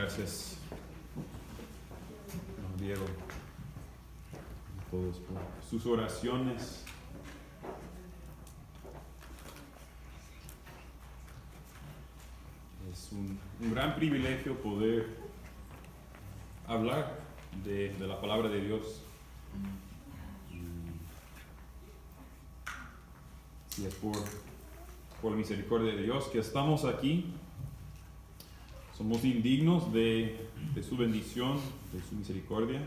gracias, don Diego, a todos por sus oraciones. Es un gran privilegio poder hablar de la palabra de Dios. Y es por la misericordia de Dios que estamos aquí. Somos indignos de su bendición, de su misericordia.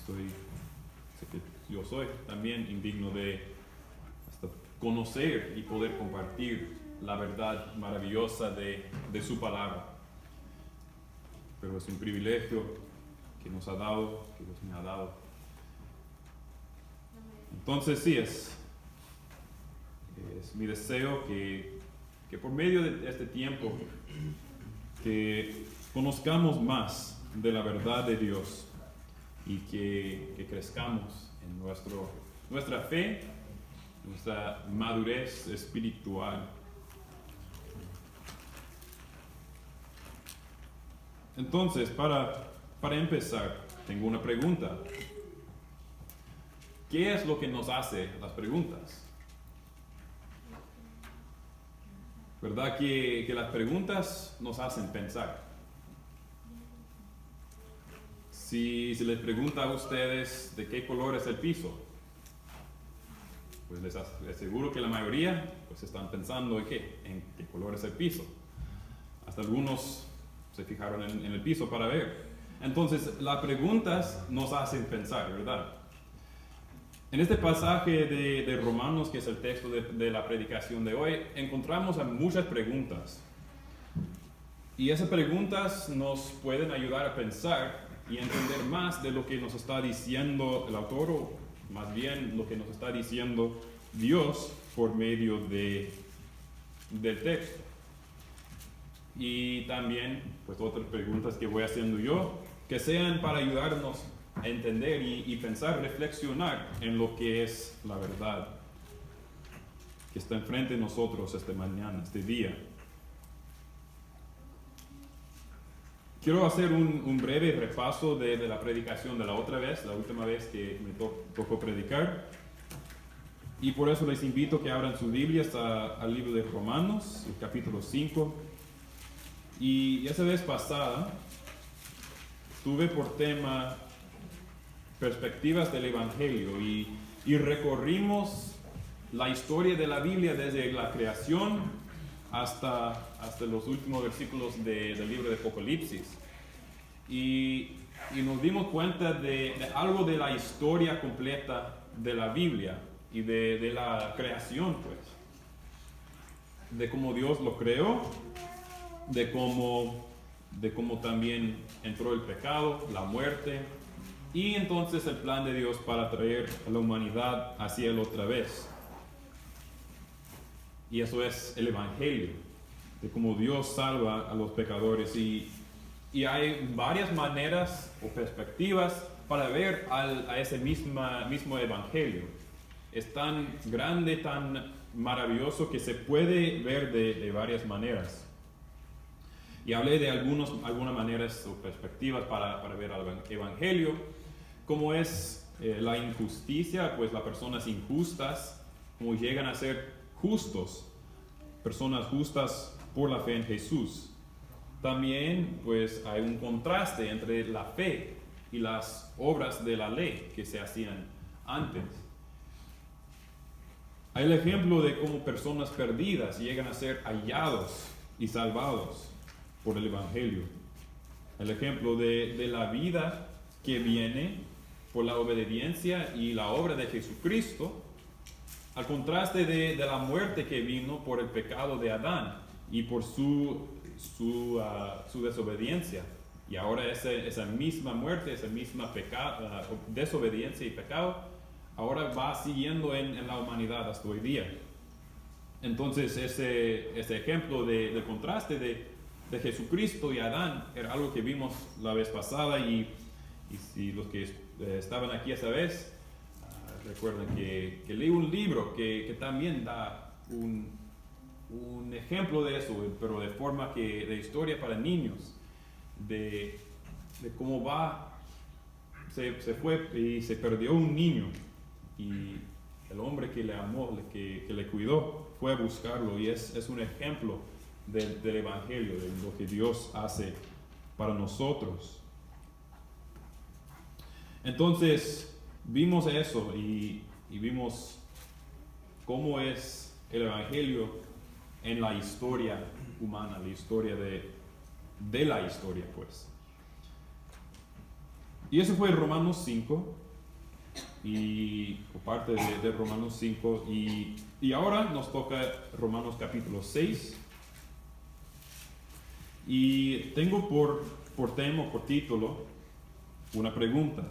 Sé que yo soy también indigno de hasta conocer y poder compartir la verdad maravillosa de su palabra. Pero es un privilegio que nos ha dado, que Dios me ha dado. Entonces sí, es mi deseo que por medio de este tiempo que conozcamos más de la verdad de Dios y que crezcamos en nuestra fe, nuestra madurez espiritual. Entonces, para empezar, tengo una pregunta. ¿Qué es lo que nos hace las preguntas? ¿Verdad que las preguntas nos hacen pensar? Si les pregunta a ustedes de qué color es el piso, pues les aseguro que la mayoría pues están pensando en qué color es el piso. Hasta algunos se fijaron en el piso para ver. Entonces, las preguntas nos hacen pensar, ¿verdad? En este pasaje de Romanos, que es el texto de la predicación de hoy, encontramos muchas preguntas. Y esas preguntas nos pueden ayudar a pensar y entender más de lo que nos está diciendo el autor, o más bien lo que nos está diciendo Dios por medio del texto. Y también, pues otras preguntas que voy haciendo yo, que sean para ayudarnos a entender y pensar, reflexionar en lo que es la verdad que está enfrente de nosotros esta mañana, este día. Quiero hacer un breve repaso de la predicación de la última vez que me tocó predicar. Y por eso les invito a que abran sus Biblias al libro de Romanos, el capítulo 5. Y esa vez pasada tuve por tema perspectivas del Evangelio y recorrimos la historia de la Biblia desde la creación hasta los últimos versículos del libro de Apocalipsis. Y nos dimos cuenta de algo de la historia completa de la Biblia y de la creación, pues. De cómo Dios lo creó, de cómo también entró el pecado, la muerte, y entonces el plan de Dios para traer a la humanidad hacia Él otra vez. Y eso es el Evangelio, de cómo Dios salva a los pecadores. Y hay varias maneras o perspectivas para ver a ese mismo Evangelio. Es tan grande, tan maravilloso que se puede ver de varias maneras. Y hablé de algunas maneras o perspectivas para ver al Evangelio, como es la injusticia, pues las personas injustas, como llegan a ser justos, personas justas por la fe en Jesús. También pues hay un contraste entre la fe y las obras de la ley que se hacían antes. Hay el ejemplo de cómo personas perdidas llegan a ser hallados y salvados por el Evangelio. El ejemplo de la vida que viene por la obediencia y la obra de Jesucristo, al contraste de la muerte que vino por el pecado de Adán y por su desobediencia. Y ahora esa misma muerte, esa misma desobediencia y pecado, ahora va siguiendo en la humanidad hasta hoy día. Entonces ese ejemplo de contraste de Jesucristo y Adán era algo que vimos la vez pasada, y si los que estaban aquí esa vez recuerdan que leí un libro que también da un ejemplo de eso, pero de forma de historia para niños. de cómo se fue y se perdió un niño, y el hombre que le amó, que le cuidó, fue a buscarlo, y es un ejemplo del Evangelio, de lo que Dios hace para nosotros. Entonces vimos eso y vimos cómo es el Evangelio en la historia humana, la historia de la historia, pues. Y eso fue Romanos 5, o parte de Romanos 5, y ahora nos toca Romanos capítulo 6. Y tengo por tema, por título, una pregunta.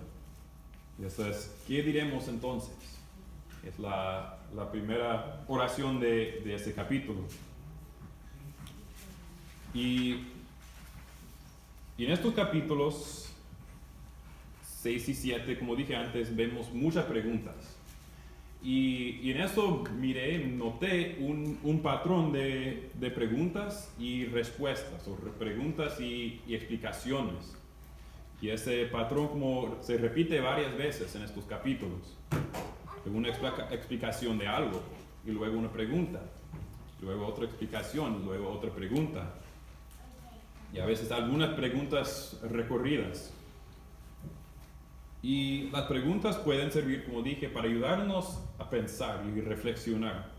Y esa es, ¿qué diremos entonces? Es la primera oración de ese capítulo. Y en estos capítulos 6 y 7, como dije antes, vemos muchas preguntas. Y en eso noté un patrón de preguntas y respuestas, o preguntas y explicaciones. Y ese patrón como se repite varias veces en estos capítulos. Una explicación de algo, y luego una pregunta, luego otra explicación, luego otra pregunta. Y a veces algunas preguntas recorridas. Y las preguntas pueden servir, como dije, para ayudarnos a pensar y reflexionar.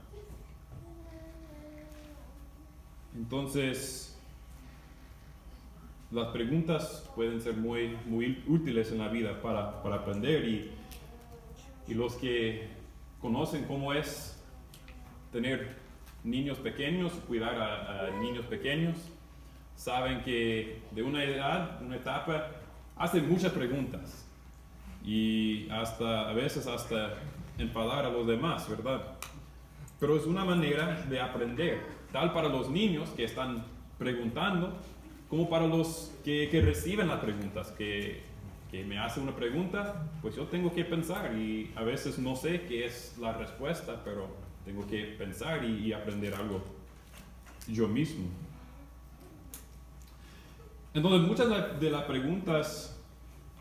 Entonces, las preguntas pueden ser muy útiles en la vida para aprender, y los que conocen cómo es tener niños pequeños, cuidar a niños pequeños, saben que de una etapa, hacen muchas preguntas. Y a veces hasta enfadar a los demás, ¿verdad? Pero es una manera de aprender, tal para los niños que están preguntando, como para los que reciben las preguntas, que me hace una pregunta, pues yo tengo que pensar, y a veces no sé qué es la respuesta, pero tengo que pensar y aprender algo yo mismo. Entonces, muchas de las preguntas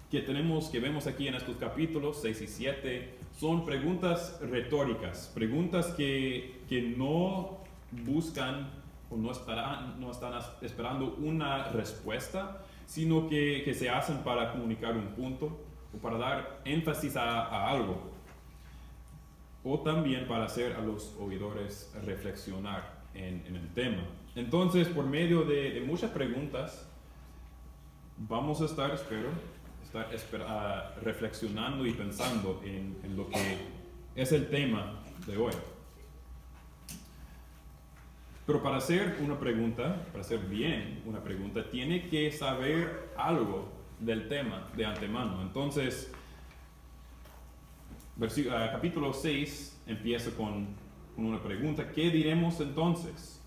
que vemos aquí en estos capítulos 6 y 7, son preguntas retóricas, preguntas que no buscan o no están esperando una respuesta, sino que se hacen para comunicar un punto o para dar énfasis a algo, o también para hacer a los oidores reflexionar en el tema. Entonces, por medio de muchas preguntas, vamos a estar reflexionando y pensando en lo que es el tema de hoy. Pero para hacer bien una pregunta, tiene que saber algo del tema de antemano. Entonces, capítulo 6 empieza con una pregunta. ¿Qué diremos entonces?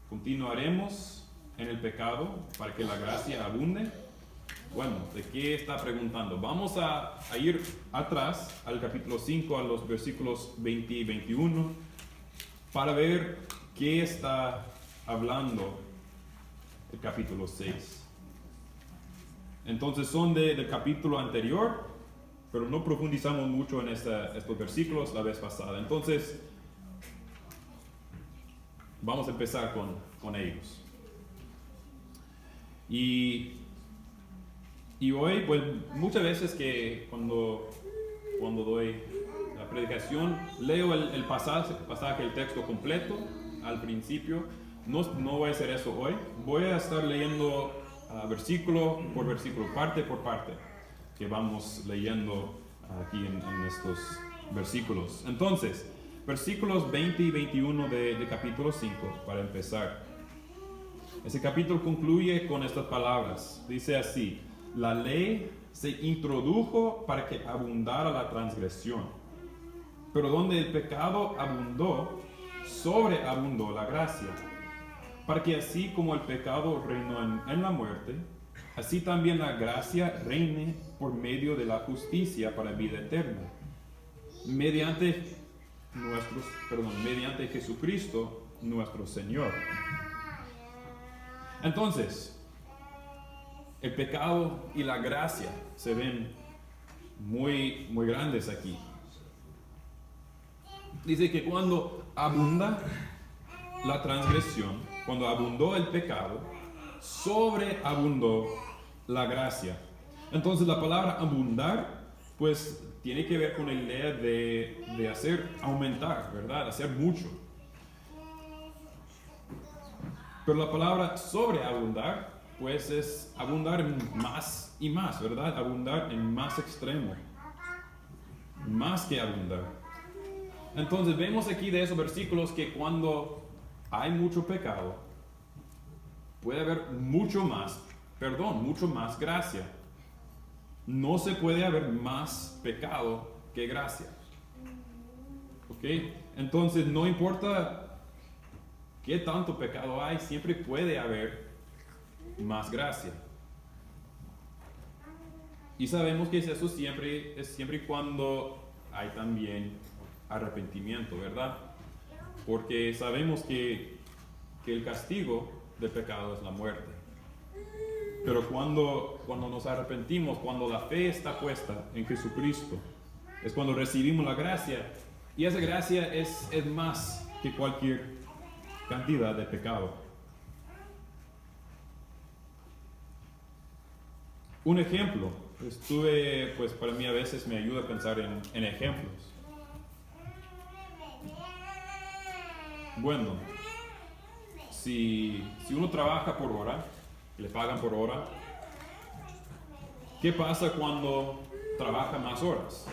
¿Continuaremos en el pecado para que la gracia abunde? Bueno, ¿de qué está preguntando? Vamos a ir atrás al capítulo 5, a los versículos 20 y 21, para ver qué está hablando el capítulo 6. Entonces son del capítulo anterior, pero no profundizamos mucho en estos versículos la vez pasada. Entonces, vamos a empezar con ellos. Y hoy, pues muchas veces que cuando doy la predicación, leo el pasaje, el texto completo al principio. No voy a hacer eso hoy. Voy a estar leyendo versículo por versículo, parte por parte, que vamos leyendo aquí en estos versículos. Entonces, versículos 20 y 21 de capítulo 5, para empezar. Ese capítulo concluye con estas palabras. Dice así: la ley se introdujo para que abundara la transgresión, pero donde el pecado abundó, sobreabundó la gracia, para que así como el pecado reinó en la muerte, así también la gracia reine por medio de la justicia para vida eterna, mediante Jesucristo nuestro Señor. Entonces, el pecado y la gracia se ven muy, muy grandes aquí. Dice que cuando abunda la transgresión, cuando abundó el pecado, sobreabundó la gracia. Entonces la palabra abundar, pues tiene que ver con la idea de hacer aumentar, ¿verdad? Hacer mucho. Pero la palabra sobreabundar, pues es abundar en más y más, ¿verdad? Abundar en más extremo. Más que abundar. Entonces vemos aquí de esos versículos que cuando hay mucho pecado, puede haber mucho más perdón, mucho más gracia. No se puede haber más pecado que gracia. ¿Ok? Entonces no importa qué tanto pecado hay, siempre puede haber más gracia. Y sabemos que eso siempre es siempre y cuando hay también arrepentimiento, ¿verdad? Porque sabemos que el castigo del pecado es la muerte. Pero cuando nos arrepentimos, cuando la fe está puesta en Jesucristo, es cuando recibimos la gracia. Y esa gracia es más que cualquier cantidad de pecado. Un ejemplo, pues para mí a veces me ayuda a pensar en ejemplos. Bueno, si uno trabaja por hora, le pagan por hora, ¿qué pasa cuando trabaja más horas?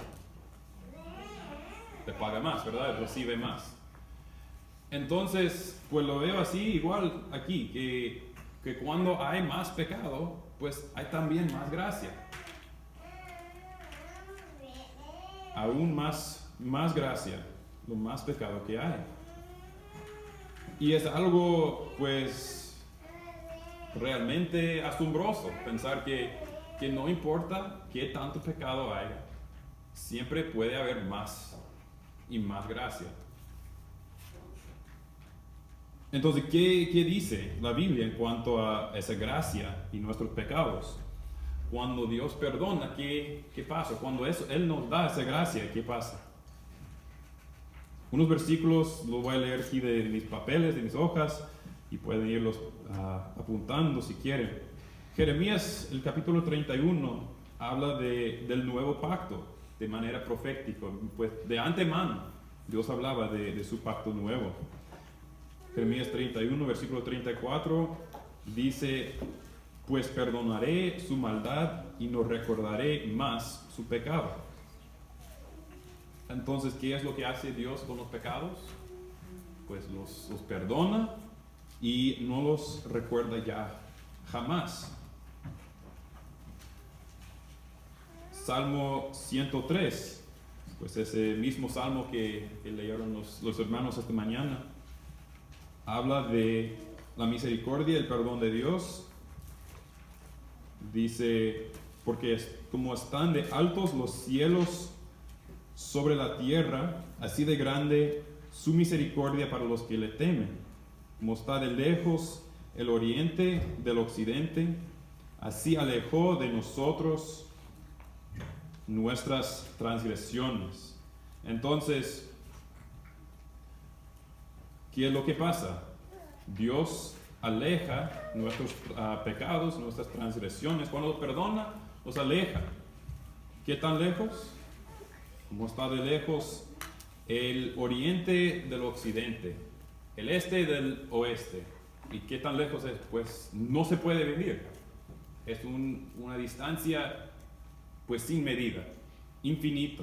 Le paga más, ¿verdad? Recibe más. Entonces, pues lo veo así igual aquí, que cuando hay más pecado, pues hay también más gracia. Aún más gracia, lo más pecado que hay. Y es algo, pues, realmente asombroso pensar que no importa qué tanto pecado haya, siempre puede haber más y más gracia. Entonces, ¿qué dice la Biblia en cuanto a esa gracia y nuestros pecados? Cuando Dios perdona, ¿qué pasa? Cuando Él nos da esa gracia, ¿qué pasa? Unos versículos los voy a leer aquí de mis papeles, de mis hojas, y pueden irlos apuntando si quieren. Jeremías, el capítulo 31, habla del nuevo pacto de manera profética. Pues de antemano, Dios hablaba de su pacto nuevo. Jeremías 31, versículo 34, dice: pues perdonaré su maldad y no recordaré más su pecado. Entonces, ¿qué es lo que hace Dios con los pecados? Pues los perdona y no los recuerda ya jamás. Salmo 103, pues ese mismo salmo que leyeron los hermanos esta mañana, habla de la misericordia y el perdón de Dios. Dice: porque como están de altos los cielos sobre la tierra, así de grande su misericordia para los que le temen. Como está de lejos el oriente del occidente, así alejó de nosotros nuestras transgresiones. Entonces, ¿qué es lo que pasa? Dios aleja nuestros pecados, nuestras transgresiones. Cuando los perdona, los aleja. ¿Qué tan lejos? Como está de lejos el oriente del occidente, el este del oeste. ¿Y qué tan lejos es? Pues no se puede vivir. Es una distancia pues sin medida, infinita.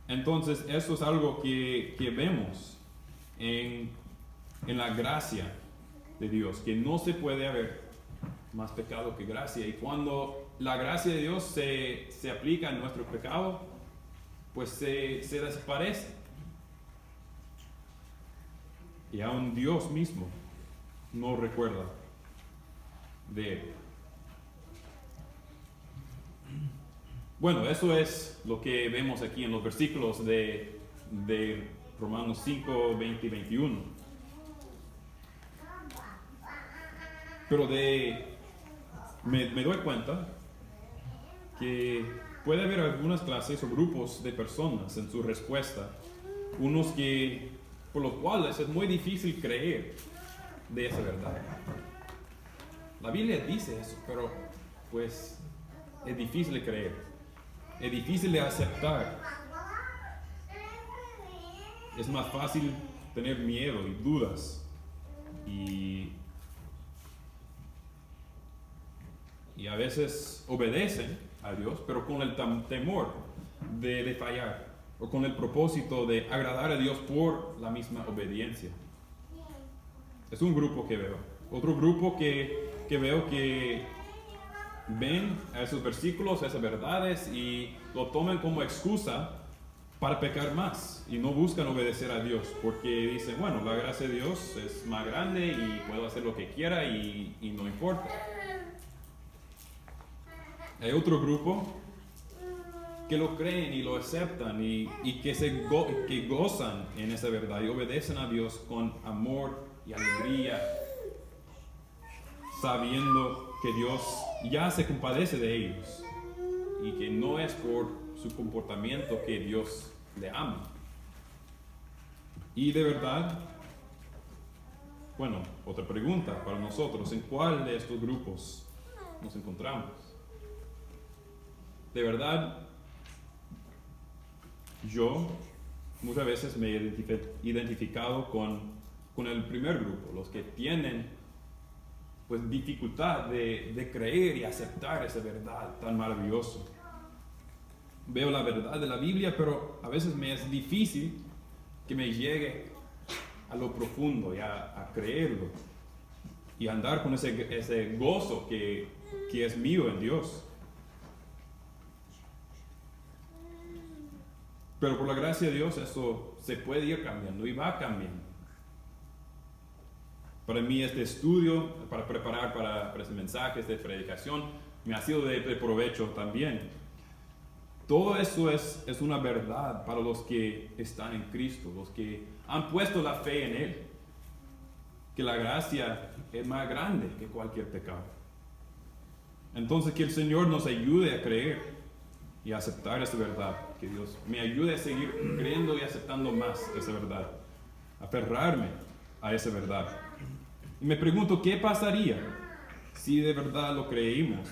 Entonces eso es algo que vemos en la gracia de Dios, que no se puede haber más pecado que gracia. Y cuando la gracia de Dios se aplica a nuestro pecado, pues se desaparece. Y aún Dios mismo no recuerda de él. Bueno, eso es lo que vemos aquí en los versículos de Romanos 5, 20 y 21. Pero de me doy cuenta que puede haber algunas clases o grupos de personas en su respuesta, unos que, por los cuales es muy difícil creer de esa verdad. La Biblia dice eso, pero pues es difícil de creer, es difícil de aceptar. Es más fácil tener miedo y dudas y a veces obedecen a Dios, pero con el temor de fallar o con el propósito de agradar a Dios por la misma obediencia. Es un grupo que veo. Otro grupo que veo que ven a esos versículos, a esas verdades y lo toman como excusa para pecar más y no buscan obedecer a Dios porque dicen, bueno, la gracia de Dios es más grande y puedo hacer lo que quiera y no importa. Hay otro grupo que lo creen y lo aceptan y que gozan en esa verdad y obedecen a Dios con amor y alegría, sabiendo que Dios ya se compadece de ellos y que no es por su comportamiento que Dios le ama. Y de verdad, bueno, otra pregunta para nosotros, ¿en cuál de estos grupos nos encontramos? De verdad, yo muchas veces me he identificado con el primer grupo, los que tienen pues dificultad de creer y aceptar esa verdad tan maravillosa. Veo la verdad de la Biblia, pero a veces me es difícil que me llegue a lo profundo y a creerlo y andar con ese gozo que es mío en Dios. Pero por la gracia de Dios eso se puede ir cambiando y va cambiando. Para mí este estudio, para preparar para este mensaje, esta predicación, me ha sido de provecho también. Todo eso es una verdad para los que están en Cristo, los que han puesto la fe en Él, que la gracia es más grande que cualquier pecado. Entonces que el Señor nos ayude a creer y a aceptar esa verdad, que Dios me ayude a seguir creyendo y aceptando más esa verdad, aferrarme a esa verdad. Y me pregunto, ¿qué pasaría si de verdad lo creímos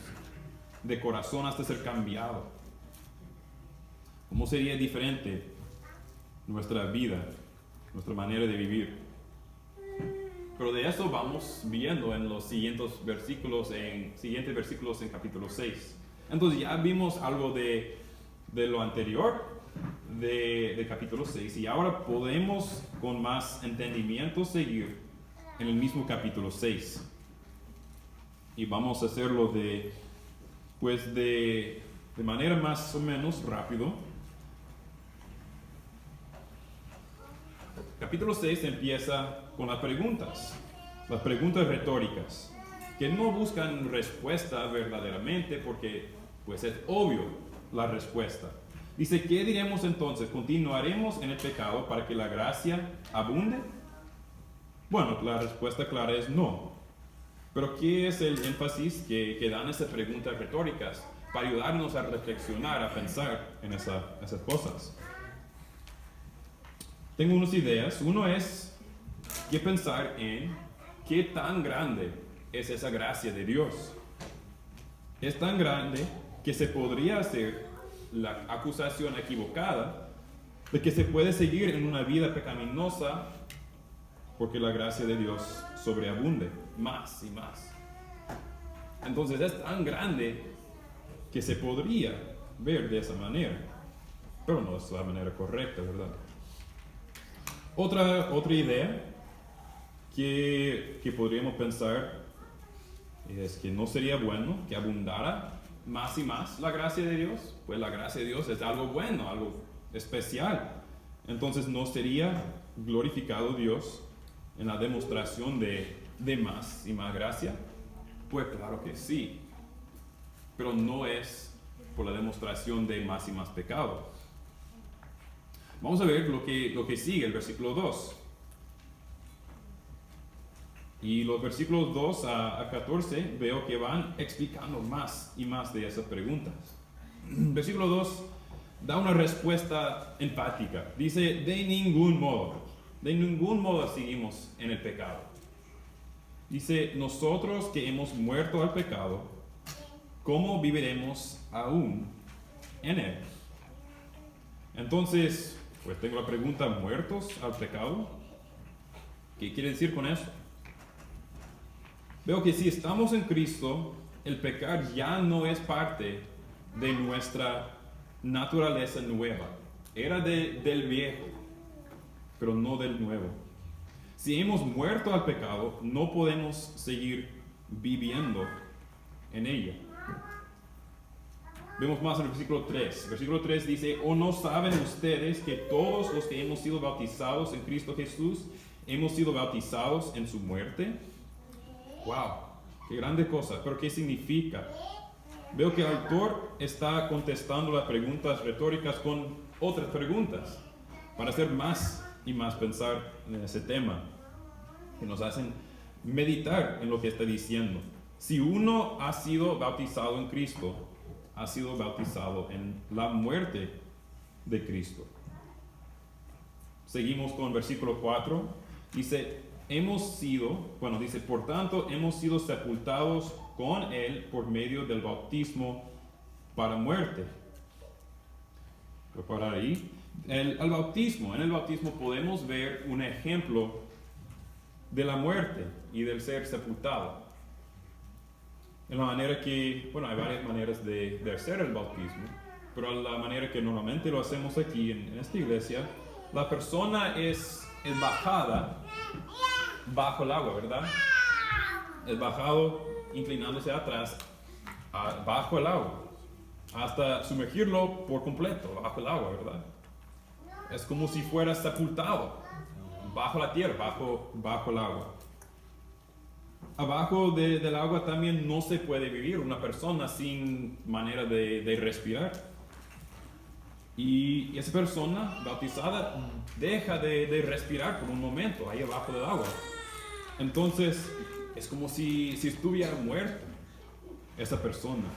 de corazón hasta ser cambiado? ¿Cómo sería diferente nuestra vida, nuestra manera de vivir? Pero de eso vamos viendo en los siguientes versículos en capítulo 6. Entonces ya vimos algo de lo anterior de capítulo 6 y ahora podemos con más entendimiento seguir en el mismo capítulo 6. Y vamos a hacerlo de manera más o menos rápido. Capítulo 6 empieza con las preguntas retóricas, que no buscan respuesta verdaderamente porque pues es obvio la respuesta. Dice, ¿qué diremos entonces? ¿Continuaremos en el pecado para que la gracia abunde? Bueno, la respuesta clara es no. Pero ¿qué es el énfasis que dan esas preguntas retóricas? Para ayudarnos a reflexionar, a pensar en esas cosas. Tengo unas ideas. Uno es que pensar en qué tan grande es esa gracia de Dios. Es tan grande que se podría hacer la acusación equivocada de que se puede seguir en una vida pecaminosa porque la gracia de Dios sobreabunde más y más. Entonces es tan grande que se podría ver de esa manera, pero no es la manera correcta, ¿verdad? Otra idea que podríamos pensar es que no sería bueno que abundara más y más la gracia de Dios, pues la gracia de Dios es algo bueno, algo especial. Entonces no sería glorificado Dios en la demostración de más y más gracia. Pues claro que sí, pero no es por la demostración de más y más pecado. Vamos a ver lo que sigue, el versículo 2. Y los versículos 2 a 14 veo que van explicando más y más de esas preguntas. Versículo 2 da una respuesta enfática. Dice, de ningún modo seguimos en el pecado. Dice, nosotros que hemos muerto al pecado, ¿cómo viviremos aún en él? Entonces, pues tengo la pregunta, ¿muertos al pecado? ¿Qué quiere decir con eso? Veo que si estamos en Cristo, el pecar ya no es parte de nuestra naturaleza nueva. Era del viejo, pero no del nuevo. Si hemos muerto al pecado, no podemos seguir viviendo en ella. Vemos más en el versículo 3. Versículo 3 dice, ¿o no saben ustedes que todos los que hemos sido bautizados en Cristo Jesús, hemos sido bautizados en su muerte? ¡Wow! ¡Qué grande cosa! ¿Pero qué significa? Veo que el autor está contestando las preguntas retóricas con otras preguntas para hacer más y más pensar en ese tema, que nos hacen meditar en lo que está diciendo. Si uno ha sido bautizado en Cristo, ha sido bautizado en la muerte de Cristo. Seguimos con versículo 4. Dice, por tanto, hemos sido sepultados con Él por medio del bautismo para muerte. Voy a parar ahí. En el bautismo podemos ver un ejemplo de la muerte y del ser sepultado. En la manera que, hay varias maneras de hacer el bautismo, pero la manera que normalmente lo hacemos aquí en esta iglesia, la persona es bajada bajo el agua, ¿verdad? Es bajado inclinándose atrás bajo el agua, hasta sumergirlo por completo bajo el agua, ¿verdad? Es como si fuera sepultado bajo la tierra, bajo el agua. Abajo del agua también no se puede vivir una persona sin manera de respirar. Y esa persona bautizada deja de respirar por un momento ahí abajo del agua. Entonces es como si estuviera muerta esa persona.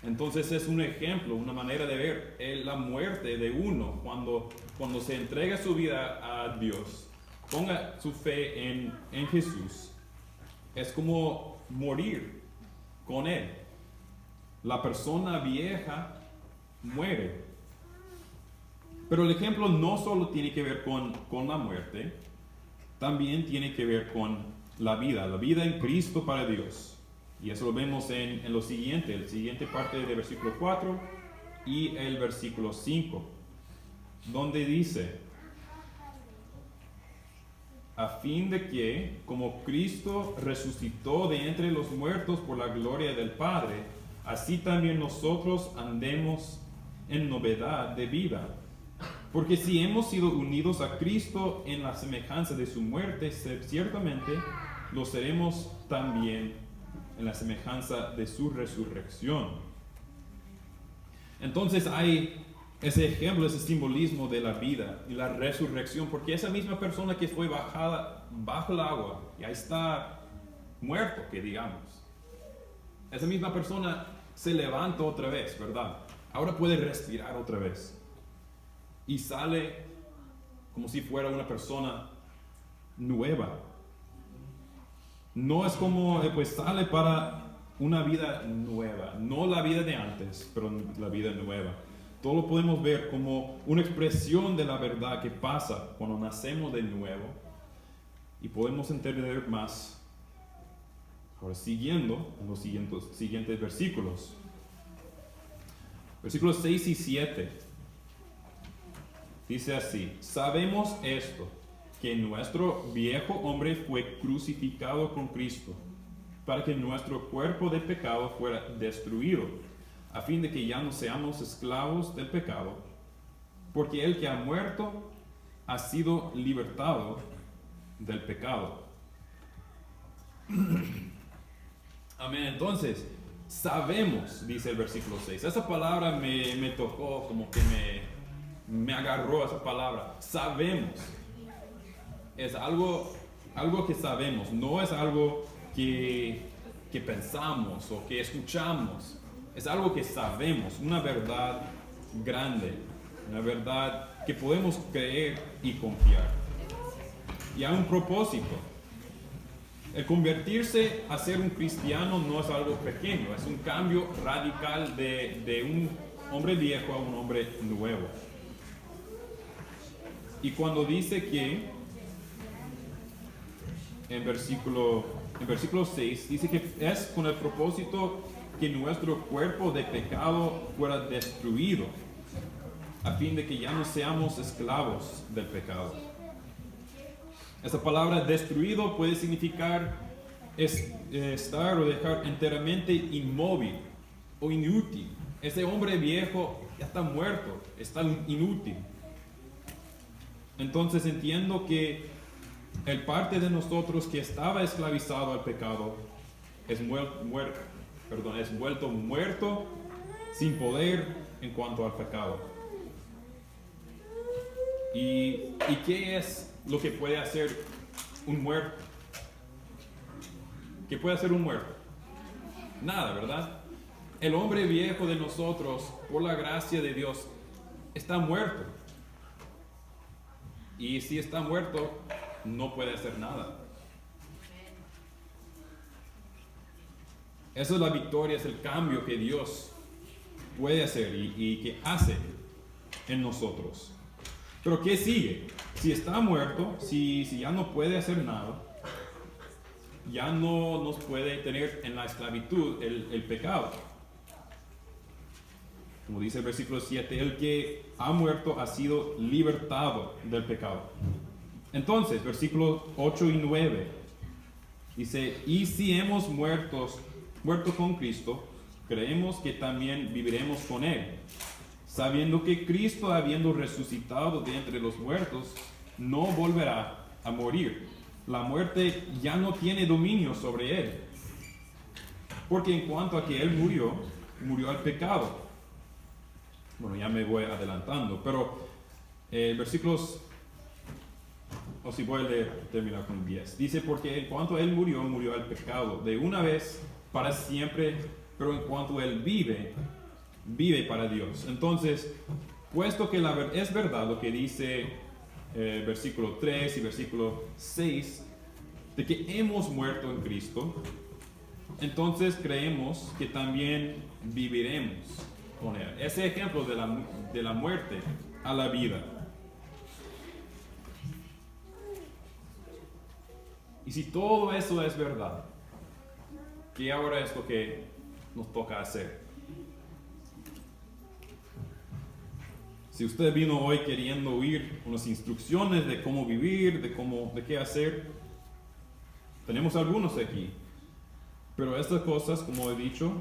Entonces es un ejemplo, una manera de ver la muerte de uno cuando se entrega su vida a Dios, ponga su fe en Jesús. Es como morir con Él. La persona vieja muere. Pero el ejemplo no solo tiene que ver con la muerte, también tiene que ver con la vida en Cristo para Dios. Y eso lo vemos en la siguiente parte del versículo 4 y el versículo 5, donde dice, a fin de que, como Cristo resucitó de entre los muertos por la gloria del Padre, así también nosotros andemos en novedad de vida. Porque si hemos sido unidos a Cristo en la semejanza de su muerte, ciertamente lo seremos también en la semejanza de su resurrección. Entonces hay ese ejemplo, ese simbolismo de la vida y la resurrección, porque esa misma persona que fue bajada bajo el agua, ya está muerto, que digamos. Esa misma persona se levanta otra vez, ¿verdad? Ahora puede respirar otra vez. Y sale como si fuera una persona nueva. No es como, sale para una vida nueva. No la vida de antes, pero la vida nueva. Todo lo podemos ver como una expresión de la verdad que pasa cuando nacemos de nuevo. Y podemos entender más. Ahora, siguiendo en los siguientes versículos. Versículos 6 y 7. Dice así, sabemos esto, que nuestro viejo hombre fue crucificado con Cristo, para que nuestro cuerpo de pecado fuera destruido, a fin de que ya no seamos esclavos del pecado, porque el que ha muerto ha sido libertado del pecado. Amén. Entonces, sabemos, dice el versículo 6. Esa palabra me tocó, como que me agarró esa palabra. Sabemos. es algo que sabemos, no es algo que pensamos o que escuchamos. Es algo que sabemos, una verdad grande, una verdad que podemos creer y confiar. Y hay un propósito. El convertirse a ser un cristiano no es algo pequeño, es un cambio radical de un hombre viejo a un hombre nuevo. Y cuando dice que, en versículo 6, dice que es con el propósito que nuestro cuerpo de pecado fuera destruido, a fin de que ya no seamos esclavos del pecado. Esa palabra destruido puede significar estar o dejar enteramente inmóvil o inútil. Ese hombre viejo ya está muerto, está inútil. Entonces entiendo que el parte de nosotros que estaba esclavizado al pecado es vuelto muerto sin poder en cuanto al pecado. ¿Y qué es lo que puede hacer un muerto? ¿Qué puede hacer un muerto? Nada, ¿verdad? El hombre viejo de nosotros, por la gracia de Dios, está muerto. Y si está muerto, no puede hacer nada. Esa es la victoria, es el cambio que Dios puede hacer y que hace en nosotros. Pero ¿qué sigue? Si está muerto, si ya no puede hacer nada, ya no nos puede tener en la esclavitud el pecado. Como dice el versículo 7, el que ha muerto ha sido libertado del pecado. Entonces, versículos 8 y 9, dice, y si hemos muerto con Cristo, creemos que también viviremos con Él, sabiendo que Cristo, habiendo resucitado de entre los muertos, no volverá a morir. La muerte ya no tiene dominio sobre Él. Porque en cuanto a que Él murió al pecado. Bueno, ya me voy adelantando, pero versículos, o si voy a leer, terminar con 10. Dice, porque en cuanto Él murió al pecado de una vez para siempre, pero en cuanto Él vive para Dios. Entonces, puesto que es verdad lo que dice versículo 3 y versículo 6, de que hemos muerto en Cristo, entonces creemos que también viviremos con Él. Ese ejemplo de la muerte a la vida. Y si todo eso es verdad, ¿qué ahora es lo que nos toca hacer? Si usted vino hoy queriendo oír unas instrucciones de cómo vivir, de qué hacer, tenemos algunos aquí. Pero estas cosas, como he dicho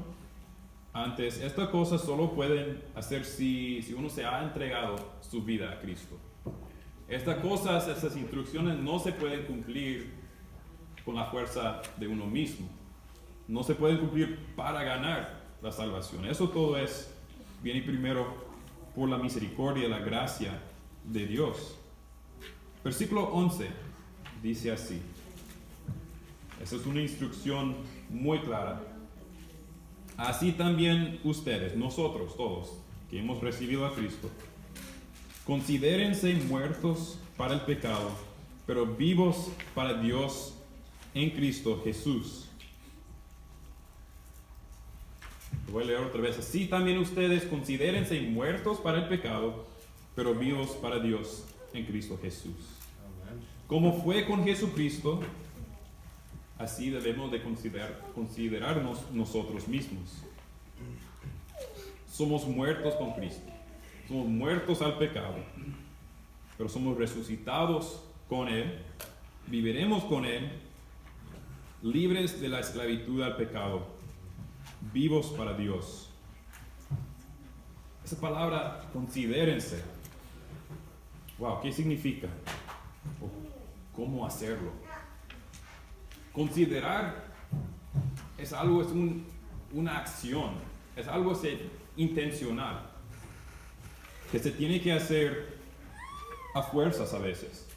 antes, estas cosas solo pueden hacer si uno se ha entregado su vida a Cristo. Estas cosas, estas instrucciones no se pueden cumplir con la fuerza de uno mismo. No se pueden cumplir para ganar la salvación. Eso todo viene primero por la misericordia y la gracia de Dios. Versículo 11 dice así. Esa es una instrucción muy clara. Así también ustedes, nosotros todos, que hemos recibido a Cristo, considérense muertos para el pecado, pero vivos para Dios en Cristo Jesús. Voy a leer otra vez. Así también ustedes considérense muertos para el pecado, pero vivos para Dios en Cristo Jesús. Como fue con Jesucristo, así debemos de considerarnos nosotros mismos. Somos muertos con Cristo. Somos muertos al pecado, pero somos resucitados con Él. Viviremos con Él, libres de la esclavitud al pecado, vivos para Dios. Esa palabra, considérense. Wow, ¿qué significa? ¿Cómo hacerlo? Considerar es algo, una acción, es algo intencional, que se tiene que hacer a fuerzas a veces.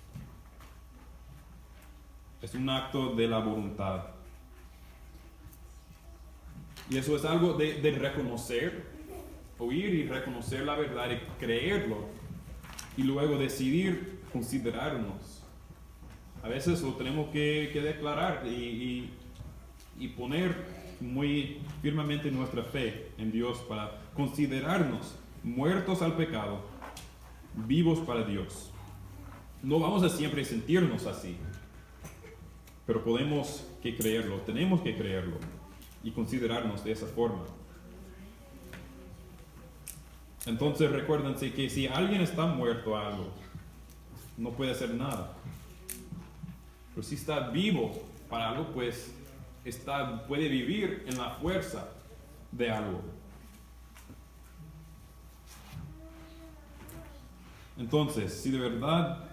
Es un acto de la voluntad. Y eso es algo de reconocer, oír y reconocer la verdad y creerlo. Y luego decidir considerarnos. A veces lo tenemos que declarar y poner muy firmemente nuestra fe en Dios para considerarnos muertos al pecado, vivos para Dios. No vamos a siempre sentirnos así, pero podemos que creerlo, tenemos que creerlo y considerarnos de esa forma. Entonces recuérdense que si alguien está muerto a algo, no puede hacer nada. Pero si está vivo para algo, pues puede vivir en la fuerza de algo. Entonces, si de verdad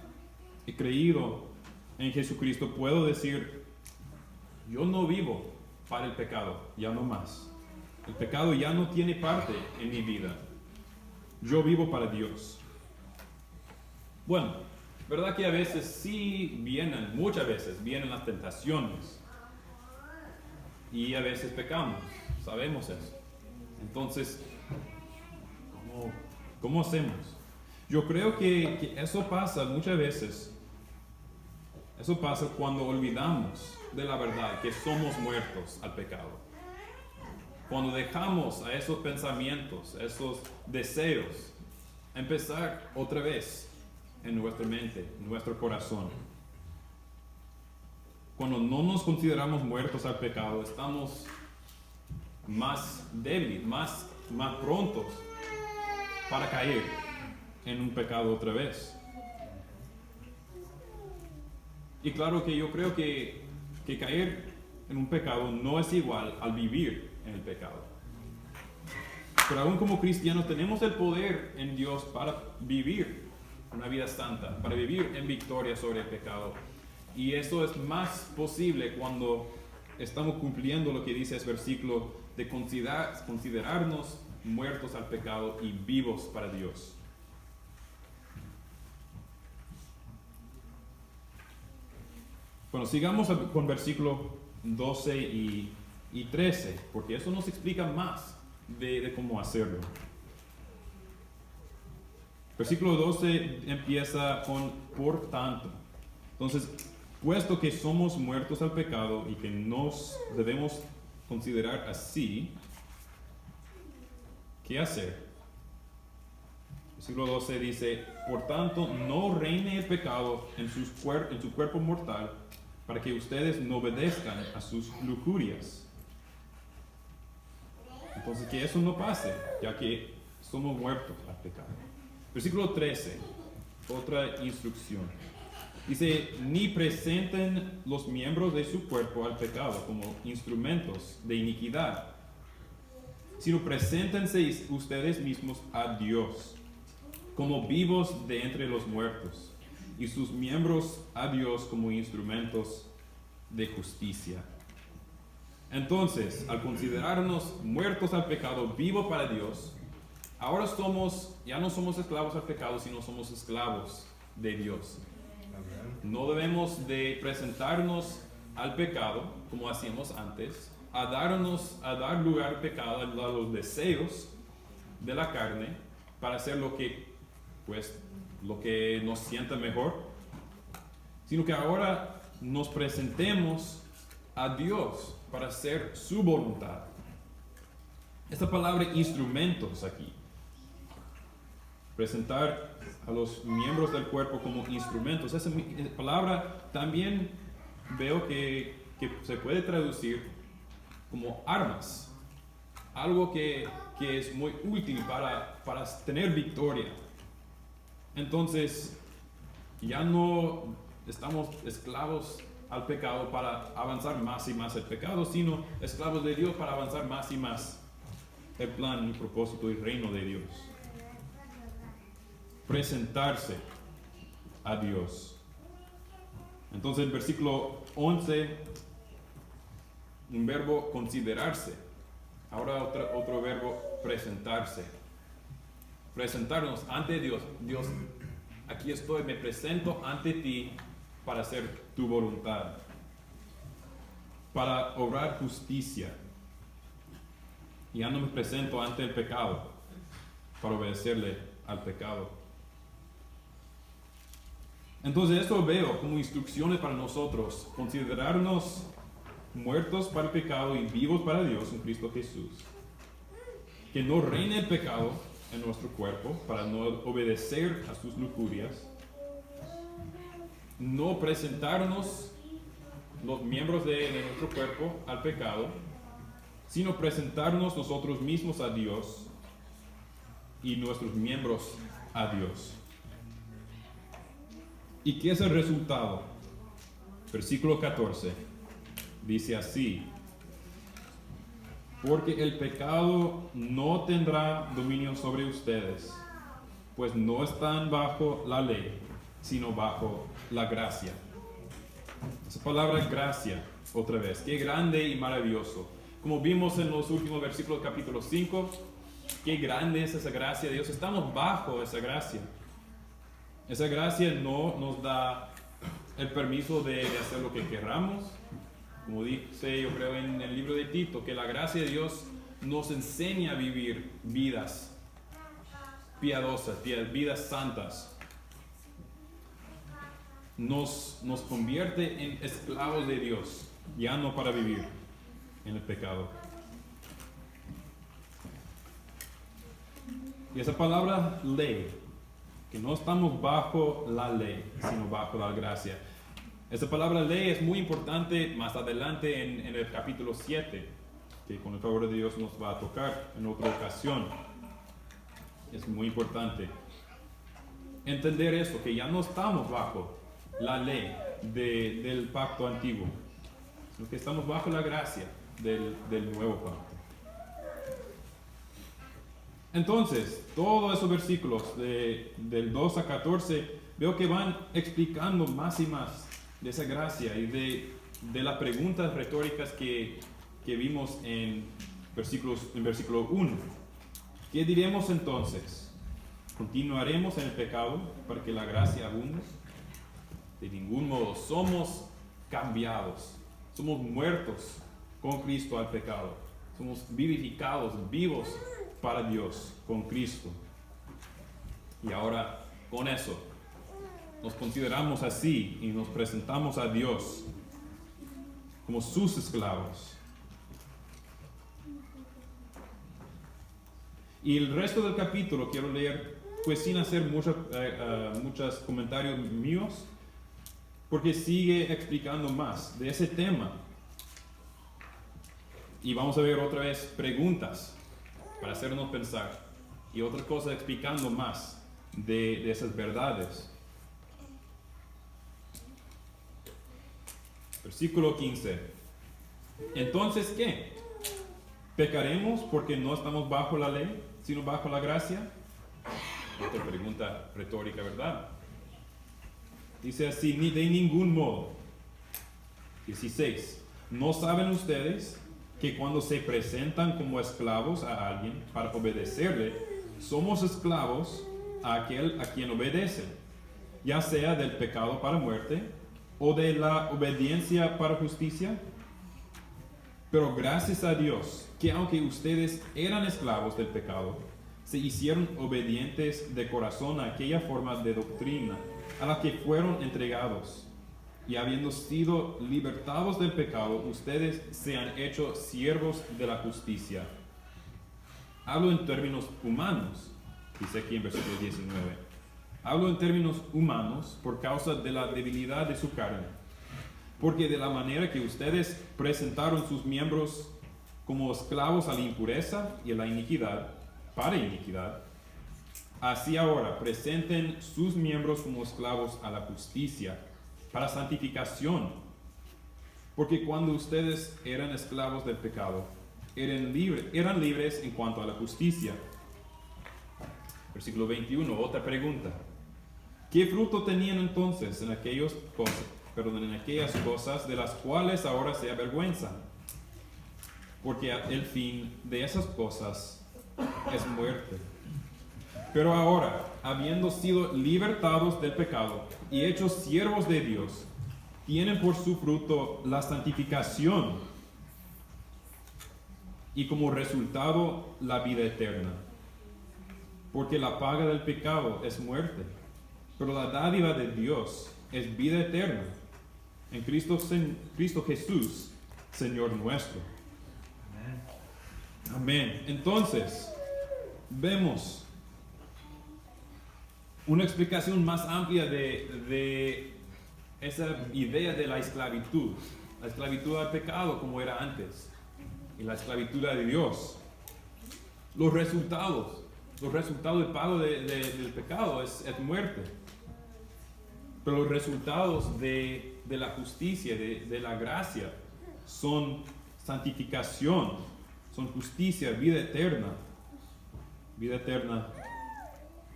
he creído en Jesucristo, puedo decir, yo no vivo para el pecado, ya no más. El pecado ya no tiene parte en mi vida. Yo vivo para Dios. Bueno, verdad que a veces sí vienen, muchas veces vienen las tentaciones. Y a veces pecamos, sabemos eso. Entonces, ¿cómo hacemos? Yo creo que eso pasa muchas veces. Eso pasa cuando olvidamos de la verdad, que somos muertos al pecado. Cuando dejamos a esos pensamientos, a esos deseos, empezar otra vez en nuestra mente, en nuestro corazón. Cuando no nos consideramos muertos al pecado, estamos más débiles, más prontos para caer en un pecado otra vez. Y claro que yo creo que caer en un pecado no es igual al vivir en el pecado. Pero aún como cristianos tenemos el poder en Dios para vivir una vida santa, para vivir en victoria sobre el pecado. Y eso es más posible cuando estamos cumpliendo lo que dice ese versículo de considerarnos muertos al pecado y vivos para Dios. Bueno, sigamos con versículo 12 y 13, porque eso nos explica más de cómo hacerlo. Versículo 12 empieza con por tanto. Entonces, puesto que somos muertos al pecado y que nos debemos considerar así, ¿qué hacer? Versículo 12 dice, por tanto, no reine el pecado en su cuerpo mortal, para que ustedes no obedezcan a sus lujurias. Entonces, que eso no pase, ya que somos muertos al pecado. Versículo 13, otra instrucción. Dice, ni presenten los miembros de su cuerpo al pecado como instrumentos de iniquidad, sino preséntense ustedes mismos a Dios como vivos de entre los muertos, y sus miembros a Dios como instrumentos de justicia. Entonces, al considerarnos muertos al pecado, vivos para Dios, ahora ya no somos esclavos al pecado, sino somos esclavos de Dios. No debemos de presentarnos al pecado como hacíamos antes, a dar lugar al pecado, a los deseos de la carne, para hacer lo que nos sienta mejor, sino que ahora nos presentemos a Dios para hacer su voluntad. Esta palabra instrumentos aquí, presentar a los miembros del cuerpo como instrumentos, esa palabra también veo que se puede traducir como armas, algo que es muy útil para tener victoria. Entonces, ya no estamos esclavos al pecado para avanzar más y más el pecado, sino esclavos de Dios para avanzar más y más el plan y propósito y reino de Dios. Presentarse a Dios. Entonces, el versículo 11, un verbo considerarse. Ahora otro verbo presentarse. Presentarnos ante Dios. Dios, aquí estoy, me presento ante ti para hacer tu voluntad. para obrar justicia. Ya no me presento ante el pecado para obedecerle al pecado. Entonces esto veo como instrucciones para nosotros, considerarnos muertos para el pecado y vivos para Dios en Cristo Jesús. Que no reine el pecado en nuestro cuerpo para no obedecer a sus lujurias. No presentarnos los miembros de nuestro cuerpo al pecado, sino presentarnos nosotros mismos a Dios y nuestros miembros a Dios. ¿Y qué es el resultado? Versículo 14 dice así: porque el pecado no tendrá dominio sobre ustedes, pues no están bajo la ley, sino bajo la gracia. Esa palabra gracia, otra vez, qué grande y maravilloso. Como vimos en los últimos versículos del capítulo 5, qué grande es esa gracia de Dios. Estamos bajo esa gracia. Esa gracia no nos da el permiso de hacer lo que queramos. Como dice, yo creo, en el libro de Tito, que la gracia de Dios nos enseña a vivir vidas piadosas, vidas santas. Nos convierte en esclavos de Dios, ya no para vivir en el pecado. Y esa palabra ley, que no estamos bajo la ley, sino bajo la gracia. Esa palabra ley es muy importante más adelante en el capítulo 7, que con el favor de Dios nos va a tocar en otra ocasión. Es muy importante entender eso, que ya no estamos bajo la ley del pacto antiguo, sino que estamos bajo la gracia del nuevo pacto. Entonces, todos esos versículos del 2 a 14, veo que van explicando más y más de esa gracia y de las preguntas retóricas que vimos en versículo 1. ¿Qué diremos entonces? ¿Continuaremos en el pecado para que la gracia abunde? De ningún modo. Somos cambiados. Somos muertos con Cristo al pecado. Somos vivificados, vivos para Dios con Cristo. Y ahora, con eso, nos consideramos así y nos presentamos a Dios como sus esclavos. Y el resto del capítulo quiero leer, pues sin hacer muchos comentarios míos, porque sigue explicando más de ese tema. Y vamos a ver otra vez preguntas para hacernos pensar. Y otra cosa explicando más de esas verdades. Versículo 15. Entonces, ¿qué? ¿Pecaremos porque no estamos bajo la ley, sino bajo la gracia? Otra pregunta retórica, ¿verdad? Dice así: ni de ningún modo. 16. ¿No saben ustedes que cuando se presentan como esclavos a alguien para obedecerle, somos esclavos a aquel a quien obedecen, ya sea del pecado para muerte o de la obediencia para justicia? Pero gracias a Dios que aunque ustedes eran esclavos del pecado, se hicieron obedientes de corazón a aquella forma de doctrina a la que fueron entregados. Y habiendo sido libertados del pecado, ustedes se han hecho siervos de la justicia. Hablo en términos humanos, dice aquí en versículo 19. Hablo en términos humanos por causa de la debilidad de su carne. Porque de la manera que ustedes presentaron sus miembros como esclavos a la impureza y a la iniquidad, para iniquidad, así ahora presenten sus miembros como esclavos a la justicia, para santificación. Porque cuando ustedes eran esclavos del pecado, eran libres en cuanto a la justicia. Versículo 21, otra pregunta. ¿Qué fruto tenían entonces en aquellas cosas de las cuales ahora se avergüenzan? Porque el fin de esas cosas es muerte. Pero ahora, habiendo sido libertados del pecado y hechos siervos de Dios, tienen por su fruto la santificación y como resultado la vida eterna. Porque la paga del pecado es muerte, pero la dádiva de Dios es vida eterna en Cristo Jesús, Señor nuestro. Amén. Entonces, vemos una explicación más amplia de esa idea de la esclavitud al pecado como era antes, y la esclavitud a Dios. Los resultados del pago del pecado es muerte, pero los resultados de la justicia, de la gracia, son santificación, son justicia, vida eterna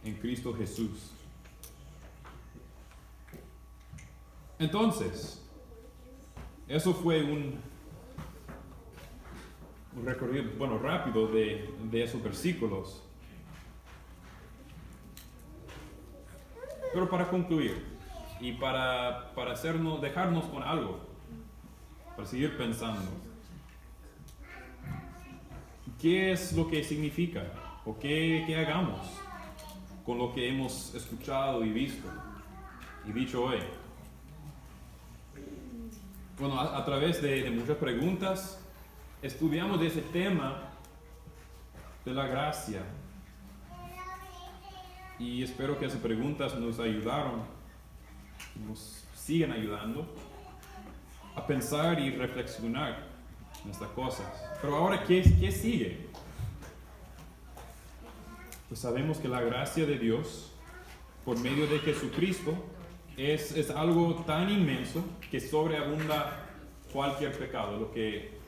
en Cristo Jesús. Entonces, eso fue un recorrido, rápido de esos versículos. Pero para concluir y para dejarnos con algo, para seguir pensando, ¿qué es lo que significa? ¿O qué hagamos con lo que hemos escuchado y visto y dicho hoy? Bueno, a través de muchas preguntas, estudiamos ese tema de la gracia. Y espero que esas preguntas nos ayudaron, nos siguen ayudando a pensar y reflexionar en estas cosas. Pero ahora, ¿qué sigue? Pues sabemos que la gracia de Dios, por medio de Jesucristo, es algo tan inmenso que sobreabunda cualquier pecado, lo que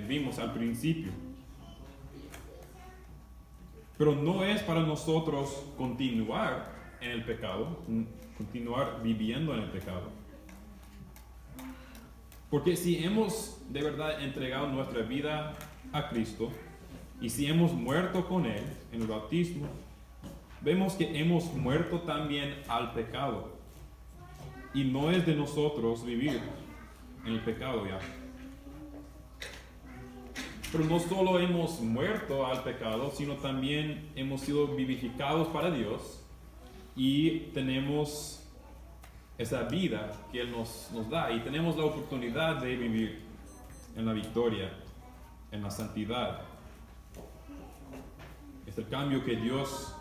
vimos al principio. Pero no es para nosotros continuar en el pecado, continuar viviendo en el pecado. Porque si hemos de verdad entregado nuestra vida a Cristo y si hemos muerto con Él en el bautismo, vemos que hemos muerto también al pecado. Y no es de nosotros vivir en el pecado ya. Pero no solo hemos muerto al pecado, sino también hemos sido vivificados para Dios y tenemos esa vida que Él nos da y tenemos la oportunidad de vivir en la victoria, en la santidad. Es el cambio que Dios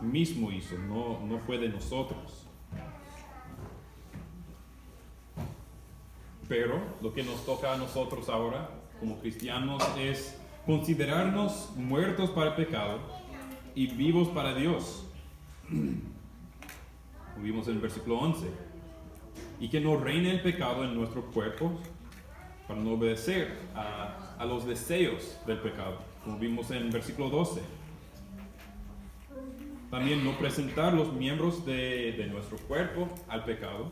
mismo hizo, no fue de nosotros. Pero lo que nos toca a nosotros ahora como cristianos es considerarnos muertos para el pecado y vivos para Dios. Como vimos en el versículo 11. Y que no reine el pecado en nuestro cuerpo para no obedecer a los deseos del pecado, como vimos en el versículo 12. También no presentar los miembros de nuestro cuerpo al pecado,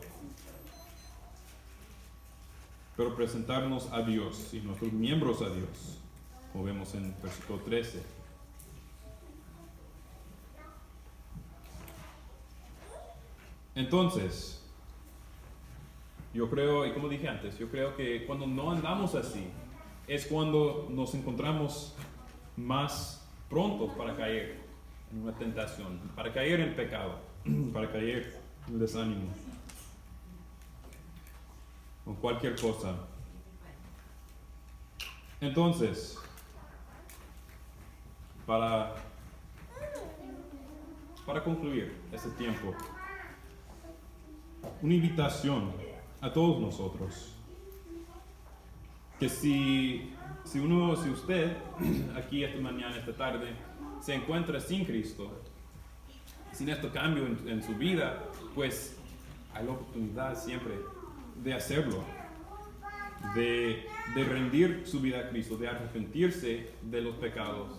pero presentarnos a Dios y nuestros miembros a Dios, como vemos en versículo 13. Entonces, yo creo, y como dije antes, yo creo que cuando no andamos así, es cuando nos encontramos más prontos para caer en una tentación, para caer en pecado, para caer en desánimo, con cualquier cosa. Entonces, para concluir este tiempo, una invitación a todos nosotros, que si usted aquí esta mañana, esta tarde, se encuentra sin Cristo, sin este cambio en su vida, pues hay la oportunidad siempre de hacerlo, de rendir su vida a Cristo, de arrepentirse de los pecados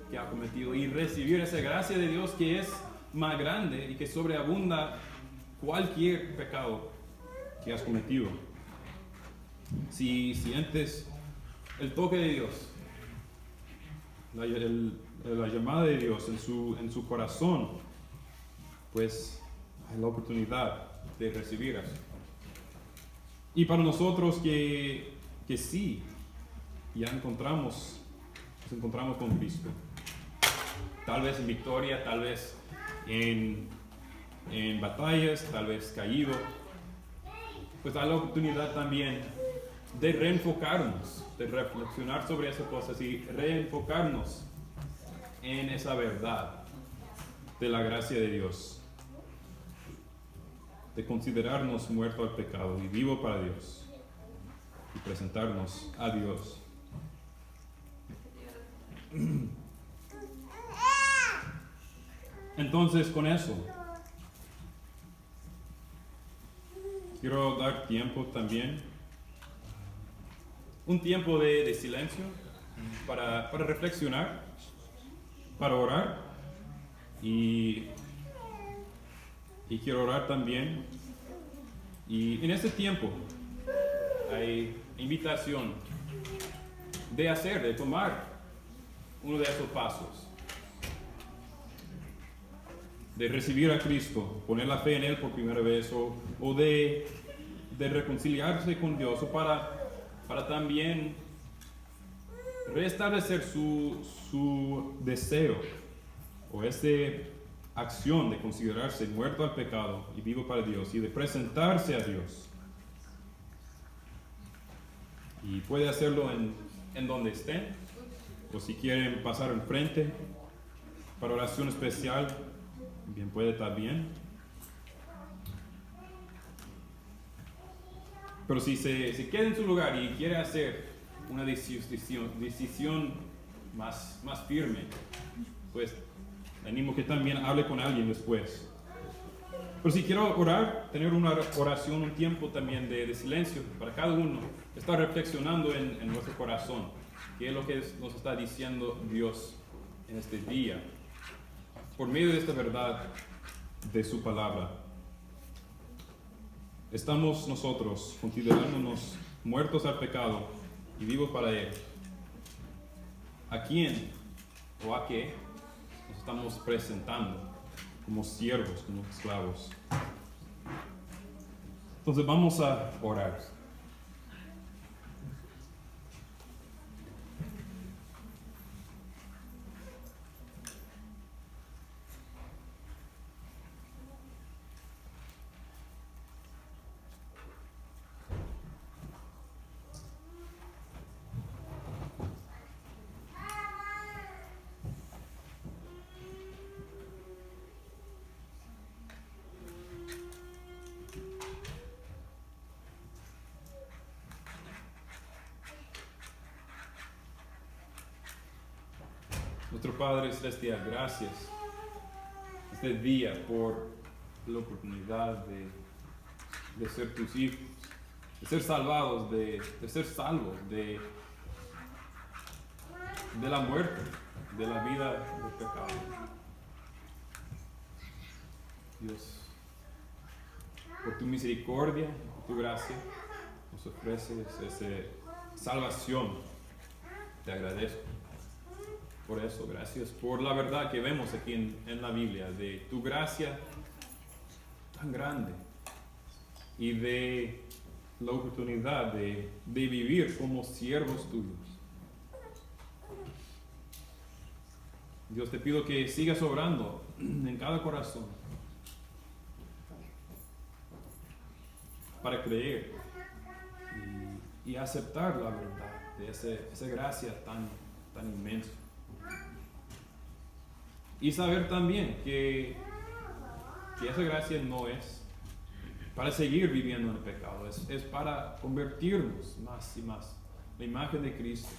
que ha cometido y recibir esa gracia de Dios que es más grande y que sobreabunda cualquier pecado que has cometido. Si sientes el toque de Dios, la llamada de Dios en su corazón, pues hay la oportunidad de recibir eso. Y para nosotros que sí, ya nos encontramos con Cristo. Tal vez en victoria, tal vez en batallas, tal vez caído. Pues hay la oportunidad también de reenfocarnos, de reflexionar sobre esas cosas y reenfocarnos en esa verdad de la gracia de Dios, de considerarnos muertos al pecado y vivos para Dios y presentarnos a Dios. Entonces, con eso quiero dar tiempo también, un tiempo de silencio para reflexionar, para orar, y quiero orar también. Y en este tiempo hay invitación de tomar uno de esos pasos, de recibir a Cristo, poner la fe en Él por primera vez, o de reconciliarse con Dios, o para también restablecer su deseo, o esa acción de considerarse muerto al pecado y vivo para Dios, y de presentarse a Dios. Y puede hacerlo en donde estén, o si quieren pasar enfrente para oración especial, bien puede también. Pero si se queda en su lugar y quiere hacer una decisión más firme, pues le animo que también hable con alguien después. Pero si quiero orar, tener una oración, un tiempo también de silencio para cada uno, estar reflexionando en nuestro corazón, qué es lo que nos está diciendo Dios en este día, por medio de esta verdad de su palabra. Estamos nosotros considerándonos muertos al pecado y vivos para Él. ¿A quién o a qué nos estamos presentando como siervos, como esclavos? Entonces vamos a orar. Nuestro Padre Celestial, gracias este día por la oportunidad de ser tus hijos, de ser salvados, de ser salvos de la muerte, de la vida del pecado. Dios, por tu misericordia, por tu gracia, nos ofreces esa salvación. Te agradezco por eso. Gracias por la verdad que vemos aquí en la Biblia, de tu gracia tan grande y de la oportunidad de vivir como siervos tuyos. Dios, te pido que sigas obrando en cada corazón para creer y aceptar la verdad de esa gracia tan inmensa. Y saber también que esa gracia no es para seguir viviendo en el pecado, es para convertirnos más y más en la imagen de Cristo,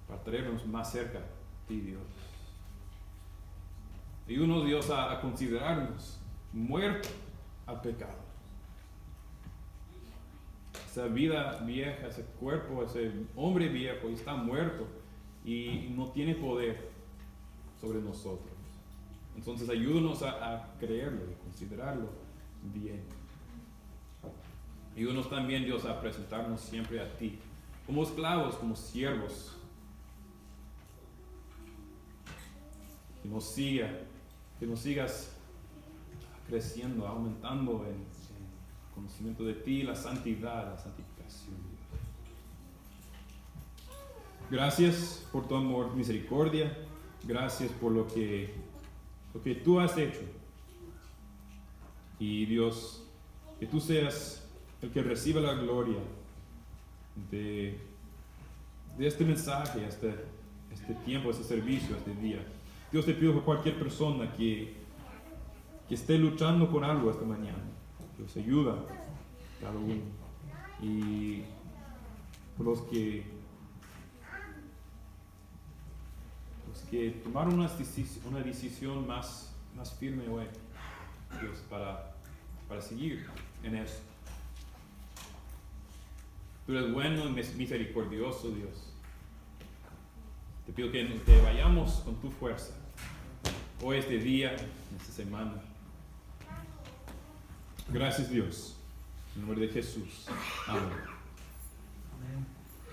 para traernos más cerca de Dios. Ayúdanos, Dios, a considerarnos muertos al pecado. Esa vida vieja, ese cuerpo, ese hombre viejo está muerto y no tiene poder sobre nosotros. Entonces ayúdanos a creerlo y considerarlo bien. Ayúdanos también, Dios, a presentarnos siempre a ti, como esclavos, como siervos. Que nos sigas creciendo, aumentando conocimiento de ti, la santidad, la santificación. Gracias por tu amor, misericordia. Gracias por lo que tú has hecho. Y Dios, que tú seas el que reciba la gloria de este mensaje, este tiempo, este servicio, este día. Dios, te pido por cualquier persona que esté luchando con algo esta mañana. Dios, ayuda a cada uno. Y por los que tomaron una decisión más firme hoy, Dios, para seguir en eso. Tú eres bueno y misericordioso, Dios. Te pido que vayamos con tu fuerza hoy, este día, esta semana. Gracias, Dios. En nombre de Jesús. Amén.